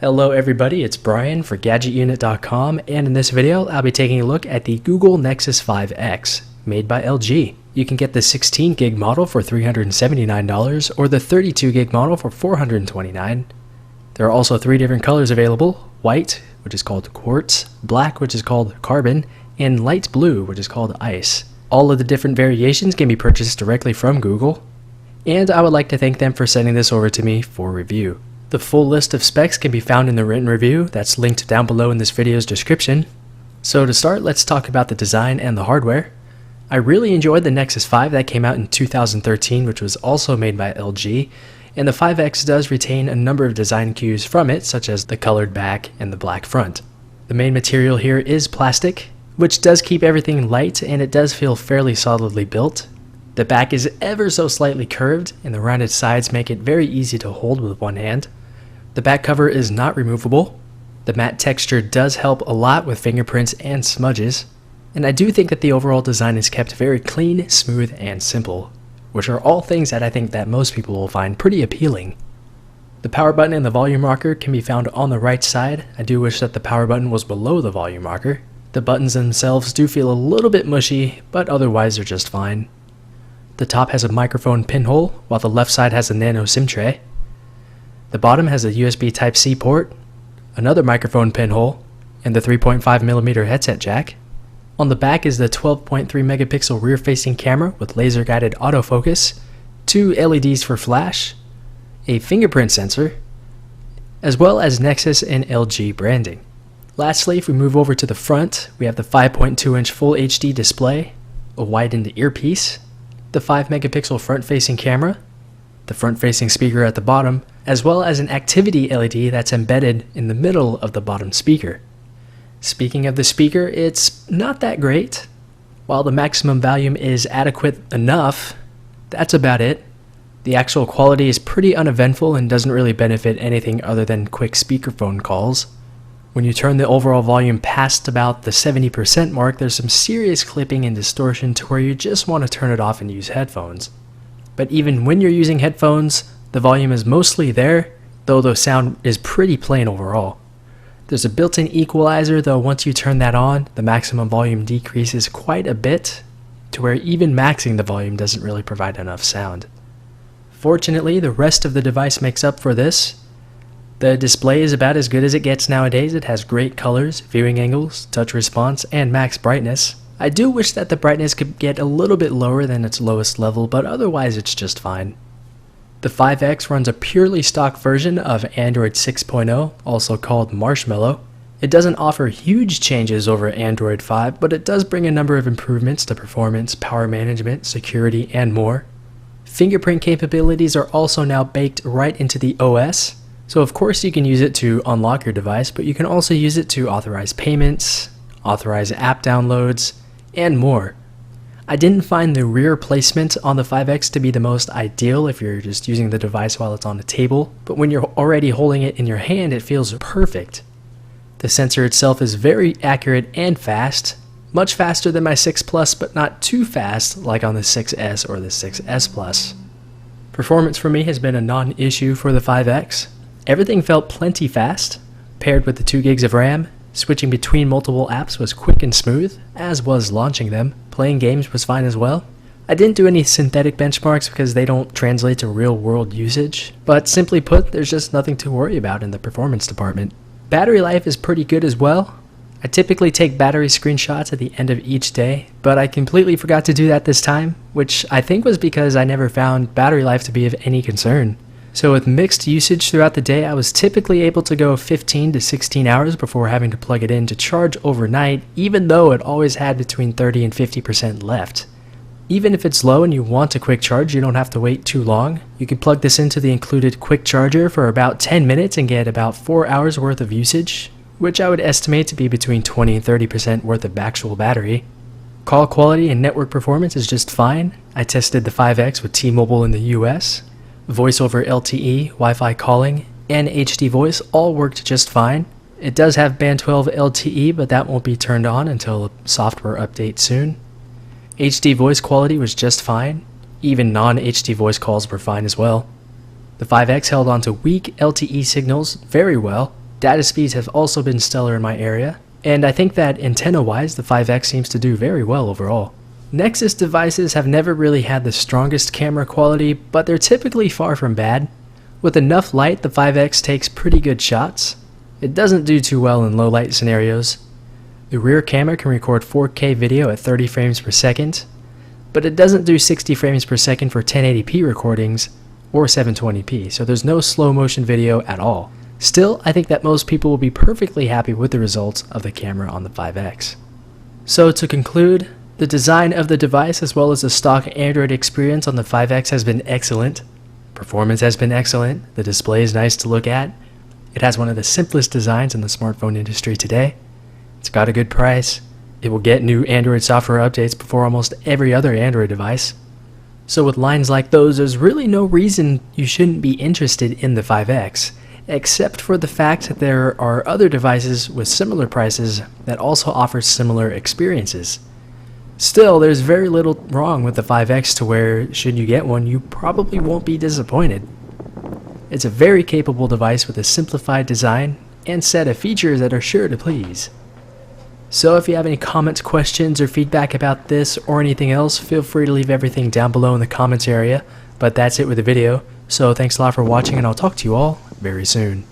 Hello everybody, it's Brian for GadgetUnit.com, and in this video I'll be taking a look at the Google Nexus 5X, made by LG. You can get the 16 gig model for $379 or the 32 gig model for $429. There are also 3 different colors available: white, which is called quartz, black, which is called carbon, and light blue, which is called ice. All of the different variations can be purchased directly from Google, and I would like to thank them for sending this over to me for review. The full list of specs can be found in the written review that's linked down below in this video's description. So to start, let's talk about the design and the hardware. I really enjoyed the Nexus 5 that came out in 2013, which was also made by LG, and the 5X does retain a number of design cues from it, such as the colored back and the black front. The main material here is plastic, which does keep everything light, and it does feel fairly solidly built. The back is ever so slightly curved, and the rounded sides make it very easy to hold with one hand. The back cover is not removable. The matte texture does help a lot with fingerprints and smudges, and I do think that the overall design is kept very clean, smooth, and simple, which are all things that I think that most people will find pretty appealing. The power button and the volume rocker can be found on the right side. I do wish that the power button was below the volume rocker. The buttons themselves do feel a little bit mushy, but otherwise they're just fine. The top has a microphone pinhole, while the left side has a nano SIM tray. The bottom has a USB Type-C port, another microphone pinhole, and the 3.5mm headset jack. On the back is the 12.3 megapixel rear-facing camera with laser-guided autofocus, 2 LEDs for flash, a fingerprint sensor, as well as Nexus and LG branding. Lastly, if we move over to the front, we have the 5.2-inch Full HD display, a widened earpiece, the 5 megapixel front-facing camera, the front-facing speaker at the bottom, as well as an activity LED that's embedded in the middle of the bottom speaker. Speaking of the speaker, it's not that great. While the maximum volume is adequate enough, that's about it. The actual quality is pretty uneventful and doesn't really benefit anything other than quick speakerphone calls. When you turn the overall volume past about the 70% mark, there's some serious clipping and distortion to where you just want to turn it off and use headphones. But even when you're using headphones, the volume is mostly there, though the sound is pretty plain overall. There's a built-in equalizer, though once you turn that on, the maximum volume decreases quite a bit, to where even maxing the volume doesn't really provide enough sound. Fortunately, the rest of the device makes up for this. The display is about as good as it gets nowadays. It has great colors, viewing angles, touch response, and max brightness. I do wish that the brightness could get a little bit lower than its lowest level, but otherwise it's just fine. The 5X runs a purely stock version of Android 6.0, also called Marshmallow. It doesn't offer huge changes over Android 5, but it does bring a number of improvements to performance, power management, security, and more. Fingerprint capabilities are also now baked right into the OS, so of course you can use it to unlock your device, but you can also use it to authorize payments, authorize app downloads, and more. I didn't find the rear placement on the 5X to be the most ideal if you're just using the device while it's on the table, but when you're already holding it in your hand, it feels perfect. The sensor itself is very accurate and fast, much faster than my 6 Plus, but not too fast like on the 6S or the 6S Plus. Performance for me has been a non-issue for the 5X. Everything felt plenty fast. Paired with the 2 gigs of RAM, switching between multiple apps was quick and smooth, as was launching them. Playing games was fine as well. I didn't do any synthetic benchmarks because they don't translate to real-world usage, but simply put, there's just nothing to worry about in the performance department. Battery life is pretty good as well. I typically take battery screenshots at the end of each day, but I completely forgot to do that this time, which I think was because I never found battery life to be of any concern. So with mixed usage throughout the day, I was typically able to go 15 to 16 hours before having to plug it in to charge overnight, even though it always had between 30 and 50% left. Even if it's low and you want a quick charge, you don't have to wait too long. You can plug this into the included quick charger for about 10 minutes and get about 4 hours worth of usage, which I would estimate to be between 20 and 30% worth of actual battery. Call quality and network performance is just fine. I tested the 5X with T-Mobile in the US. Voice over LTE, Wi-Fi calling, and HD voice all worked just fine. It does have band 12 LTE, but that won't be turned on until a software update soon. HD voice quality was just fine. Even non-HD voice calls were fine as well. The 5X held onto weak LTE signals very well. Data speeds have also been stellar in my area, and I think that antenna-wise the 5X seems to do very well overall. Nexus devices have never really had the strongest camera quality, but they're typically far from bad. With enough light, the 5X takes pretty good shots. It doesn't do too well in low light scenarios. The rear camera can record 4K video at 30 frames per second, but it doesn't do 60 frames per second for 1080p recordings or 720p, so there's no slow motion video at all. Still, I think that most people will be perfectly happy with the results of the camera on the 5X. So to conclude, the design of the device as well as the stock Android experience on the 5X has been excellent. Performance has been excellent, the display is nice to look at, it has one of the simplest designs in the smartphone industry today, it's got a good price, it will get new Android software updates before almost every other Android device. So with lines like those, there's really no reason you shouldn't be interested in the 5X, except for the fact that there are other devices with similar prices that also offer similar experiences. Still, there's very little wrong with the 5X to where, should you get one, you probably won't be disappointed. It's a very capable device with a simplified design and set of features that are sure to please. So if you have any comments, questions, or feedback about this or anything else, feel free to leave everything down below in the comments area. But that's it with the video, so thanks a lot for watching and I'll talk to you all very soon.